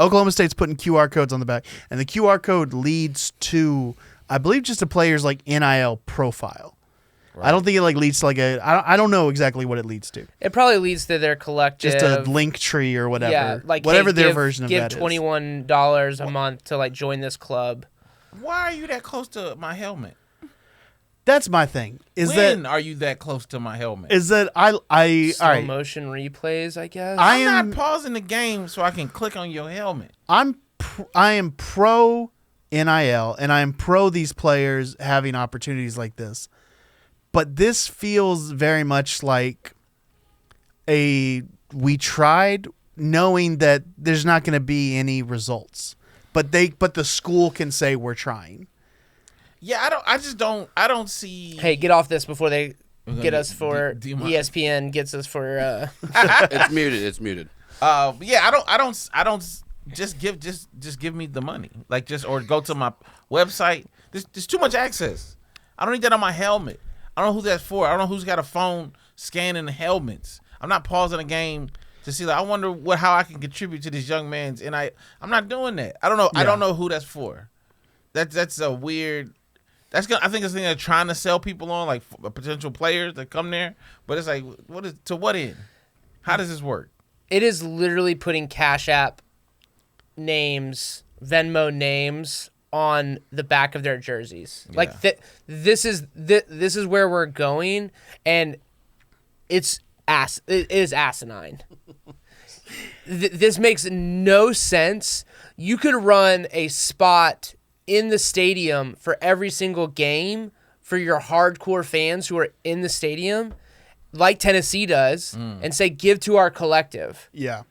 Oklahoma State's putting QR codes on the back, and the QR code leads to, I believe, just a player's like NIL profile. Right. I don't think it like leads to like a. I don't know exactly what it leads to. It probably leads to their collective, just a link tree or whatever. Yeah, like whatever their version of that is. Give $21 a month to like join this club. Why are you that close to my helmet? That's my thing. When are you that close to my helmet? Is that I slow motion replays? I guess I'm not pausing the game so I can click on your helmet. I am pro NIL and I am pro these players having opportunities like this, but this feels very much like we tried knowing that there's not going to be any results, but the school can say we're trying. Yeah, I don't see. Hey, get off this before they get us for ESPN gets us for. It's muted. Yeah, I don't. Just give me the money, or go to my website. There's too much access. I don't need that on my helmet. I don't know who that's for. I don't know who's got a phone scanning the helmets. I'm not pausing a game to see. I wonder how I can contribute to this young man's. And I'm not doing that. I don't know. Yeah. I don't know who that's for. That's a weird. I think it's they're trying to sell people on, like potential players that come there. But it's like, to what end? How does this work? It is literally putting Cash App names, Venmo names on the back of their jerseys. Yeah. Like this is where we're going, and it is asinine. This makes no sense. You could run a spot in the stadium for every single game for your hardcore fans who are in the stadium, like Tennessee does, and say, give to our collective. Yeah.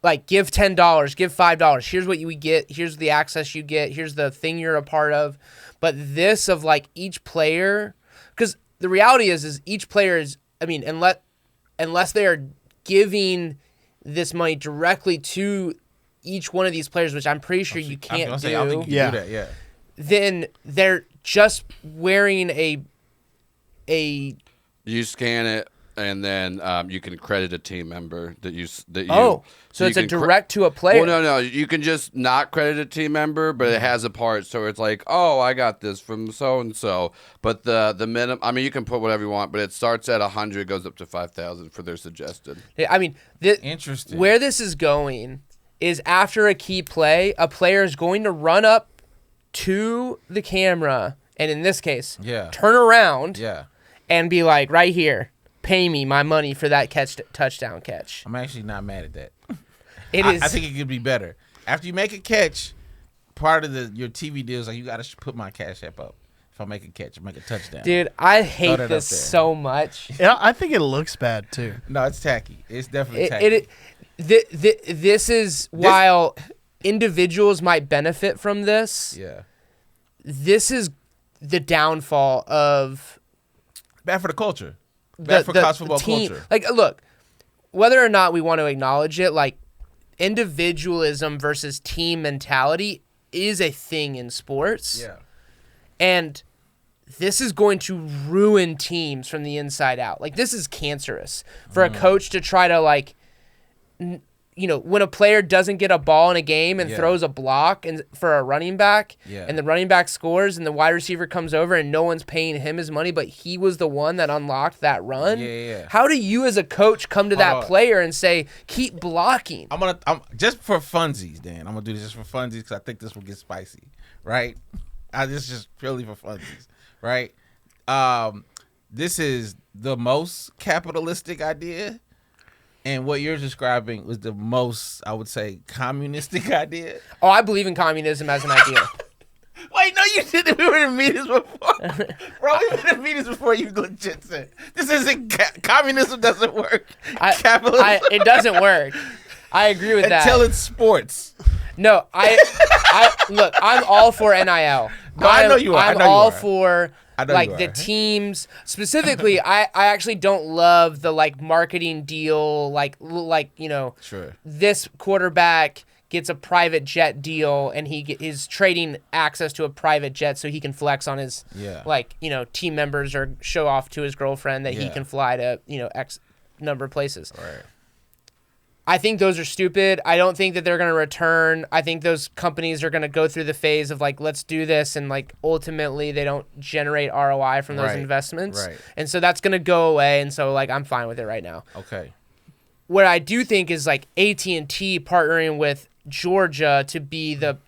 Like, give $10, give $5. Here's what you get. Here's the access you get. Here's the thing you're a part of. But this of, like, each player, because the reality is each player is, I mean, unless they are giving this money directly to each one of these players, which I'm pretty sure you can't do. I don't think you can do that, yeah. Then they're just wearing a. You scan it, and then you can credit a team member that you. So it's a direct to a player. Well, no, you can just not credit a team member, but it has a part, so it's like, oh, I got this from so and so. But the minimum, I mean, you can put whatever you want, but it starts at 100, goes up to 5,000 for their suggested. I mean, interesting. Where this is going is after a key play, a player is going to run up to the camera, and in this case, turn around, and be like, right here, pay me my money for that touchdown catch. I'm actually not mad at that. I think it could be better. After you make a catch, part of your TV deal is like, you got to put my Cash App up. If I make a catch, make a touchdown. Dude, I hate this so much. Yeah, I think it looks bad too. No, it's tacky. It's definitely tacky. This is while individuals might benefit from this. Yeah. This is the downfall of bad for the culture. Bad for college football culture. Like, look, whether or not we want to acknowledge it, like individualism versus team mentality is a thing in sports. Yeah. And this is going to ruin teams from the inside out. Like, this is cancerous for a coach to try to, like, when a player doesn't get a ball in a game and throws a block for a running back, and the running back scores and the wide receiver comes over and no one's paying him his money, but he was the one that unlocked that run. How do you as a coach come to that player and say, keep blocking? I'm just for funsies, Dan. I'm gonna do this just for funsies because I think this will get spicy, right? This is just purely for funsies, right? This is the most capitalistic idea. And what you're describing was the most, I would say, communistic idea. Oh, I believe in communism as an idea. Wait, no, you didn't. We were in meetings before. Bro, we were in meetings before you legit said, this isn't, communism doesn't work. Capitalism. It doesn't work. I agree with that. Until it's sports. No, look, I'm all for NIL. No, I know you are. I'm all for the teams. Specifically, I actually don't love the like marketing deal, sure. This quarterback gets a private jet deal and he is trading access to a private jet so he can flex on his team members or show off to his girlfriend that he can fly to X number of places. Right. I think those are stupid. I don't think that they're going to return. I think those companies are going to go through the phase of like, let's do this. And like, ultimately they don't generate ROI from those investments. Right. And so that's going to go away. And so like, I'm fine with it right now. Okay. What I do think is like AT&T partnering with Georgia to be the,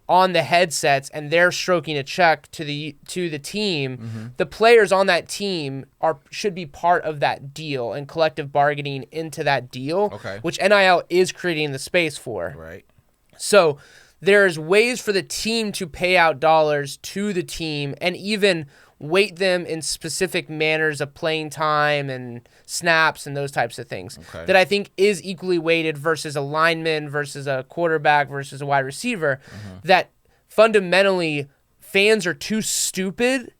on the headsets, and they're stroking a check to the team. The players on that team should be part of that deal and collective bargaining into that deal, which NIL is creating the space for. Right. So there's ways for the team to pay out dollars to the team and even weight them in specific manners of playing time and snaps and those types of things that I think is equally weighted versus a lineman versus a quarterback versus a wide receiver, that fundamentally fans are too stupid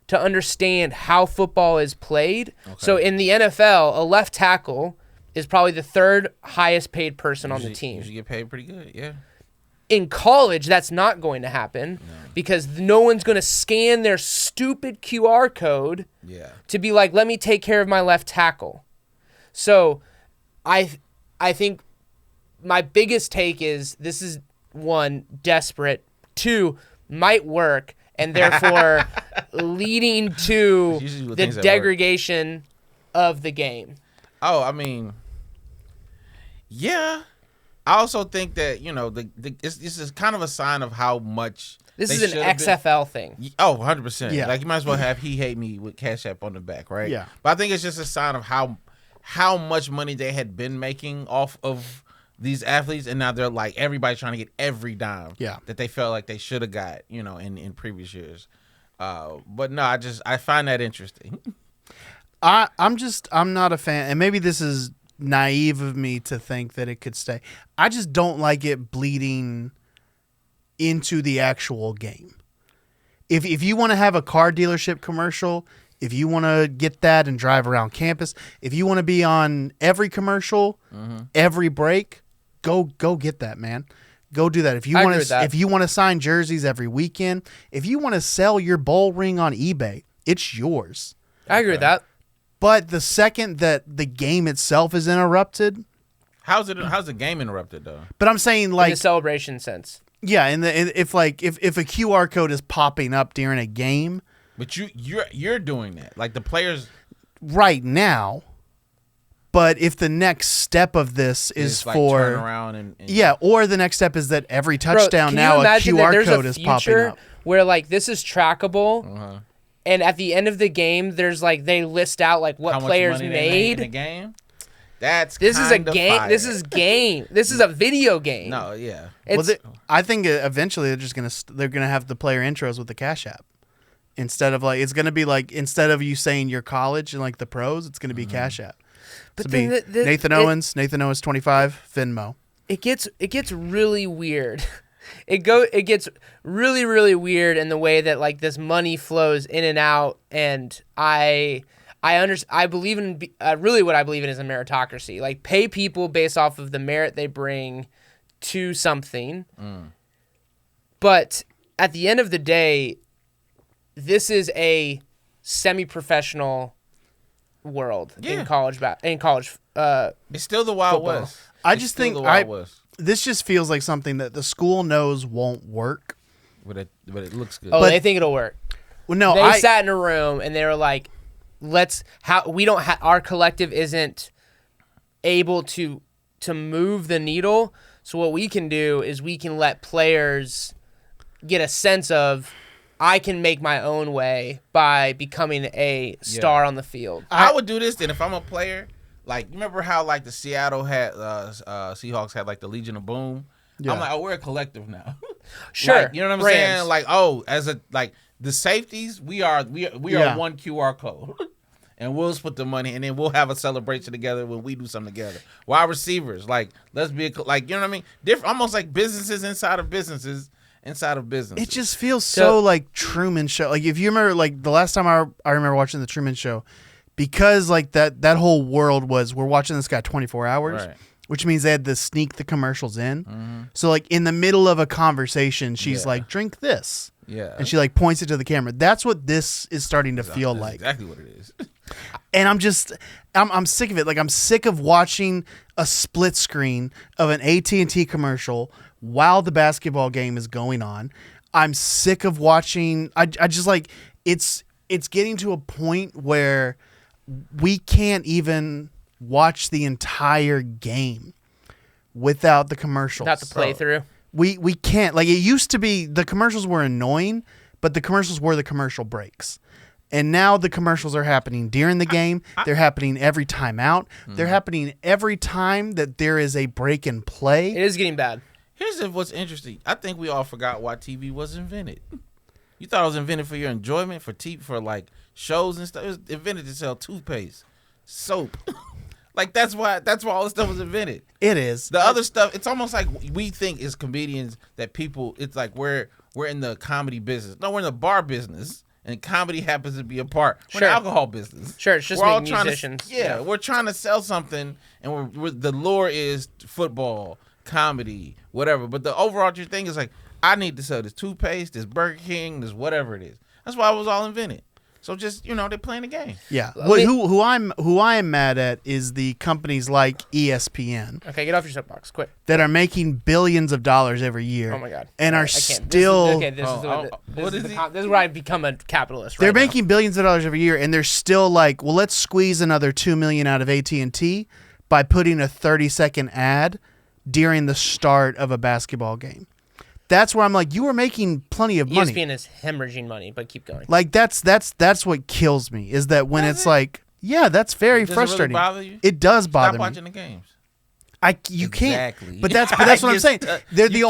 to understand how football is played. So in the NFL, a left tackle is probably the third highest paid person on the team. You get paid pretty good, yeah. In college, that's not going to happen because no one's going to scan their stupid QR code to be like, let me take care of my left tackle. So I think my biggest take is this is, one, desperate, two, might work, and therefore leading to the degradation of the game. Oh, I mean, yeah. I also think that, this is kind of a sign of how much this is an XFL thing. Oh, 100%. Yeah. Like, you might as well have He Hate Me with Cash App on the back, right? Yeah. But I think it's just a sign of how much money they had been making off of these athletes, and now they're like, everybody's trying to get every dime that they felt like they should have got, in previous years. But no, I find that interesting. I'm not a fan, and maybe this is naive of me to think that it could stay. I just don't like it bleeding into the actual game. If you want to have a car dealership commercial, if you want to get that and drive around campus, if you want to be on every commercial, every break, go get that, man. Go do that. If you want to sign jerseys every weekend, if you want to sell your bowl ring on eBay, it's yours. I agree with that. But the second that the game itself is interrupted, how's the game interrupted though? But I'm saying, like, in the celebration sense. Yeah, if a QR code is popping up during a game, but you're doing that, like the players right now. But if the next step of this is like for turn around and or the next step is that every touchdown now a QR code is popping up, where like this is trackable. And at the end of the game, there's like they list out like what players made in the game. This is a game. Fire. This is game. This is a video game. No, yeah. I think eventually they're gonna have the player intros with the Cash App instead of like it's gonna be like instead of you saying your college and like the pros, it's gonna be Cash App. But then Nathan Owens 25 Venmo. It gets really weird. It gets really, really weird in the way that like this money flows in and out, and I believe in really what I believe in is a meritocracy. Like pay people based off of the merit they bring to something. But at the end of the day, this is a semi-professional world in college. It's still the Wild West. I just think this just feels like something that the school knows won't work. But it looks good. Oh, they think it'll work. Well, no, they sat in a room and they were like, our collective isn't able to move the needle. So what we can do is we can let players get a sense of, I can make my own way by becoming a star on the field. I would do this then if I'm a player. Like, you remember how like the Seattle had Seahawks had like the Legion of Boom? Yeah. I'm like, we're a collective now. Sure. Like, you know what I'm saying? Like, as the safeties, we are one QR code. And we'll split the money, and then we'll have a celebration together when we do something together. Wide receivers, like, let's be you know what I mean? Different, almost like businesses inside of businesses. It just feels so like Truman Show. Like if you remember, like the last time I remember watching the Truman Show, because like that whole world was we're watching this guy 24 hours, right. Which means they had to sneak the commercials in. Mm-hmm. So like in the middle of a conversation, she's like, "Drink this," and she like points it to the camera. That's what this is starting to feel like. Exactly what it is. And I'm sick of it. Like, I'm sick of watching a split screen of an AT&T commercial while the basketball game is going on. I'm sick of watching. I just like it's getting to a point where we can't even watch the entire game without the commercials. Not the playthrough. We can't. Like, it used to be the commercials were annoying, but the commercials were the commercial breaks. And now the commercials are happening during the game. They're happening every time out. They're happening every time that there is a break in play. It is getting bad. Here's what's interesting. I think we all forgot why TV was invented. You thought it was invented for your enjoyment, for TV, for like shows and stuff. It was invented to sell toothpaste, soap. Like that's why all this stuff was invented. It is. The other stuff, it's almost like we think as comedians that people, it's like we're in the comedy business. No, we're in the bar business. And comedy happens to be a part. We're in the alcohol business. Sure, it's just making musicians. We're trying to sell something, and the lure is football, comedy, whatever. But the overarching thing is like, I need to sell this toothpaste, this Burger King, this whatever it is. That's why it was all invented. So just, they're playing the game. Yeah. Who I am mad at is the companies like ESPN. Okay, get off your soapbox, quick. That are making billions of dollars every year. Oh my God. And are still. This is where I become a capitalist. They're making billions of dollars every year, and they're still like, well, let's squeeze another $2 million out of AT&T by putting a 30-second ad during the start of a basketball game. That's where I'm like, you are making plenty of money. ESPN is hemorrhaging money, but keep going. Like that's what kills me is that when it's like, yeah, that's very frustrating. Does it really bother you? It does bother me. Stop watching the games. You Exactly. can't. But that's what I'm saying. They're the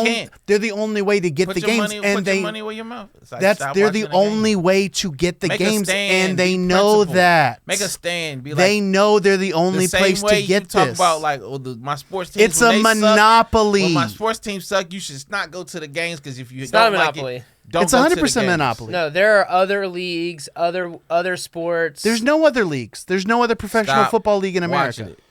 only way to get the games, and put your money where your mouth is. Like, they're the only way to get the games, and they know that. Make a stand. Be like, they know they're the only place to get this. Talk about like my sports teams. It's a monopoly. When my sports teams suck, you should not go to the games because if you it's don't not a like monopoly. it, don't it's go 100% to the games. monopoly. No, there are other leagues, other sports. There's no other leagues. There's no other professional football league in America. Watching it.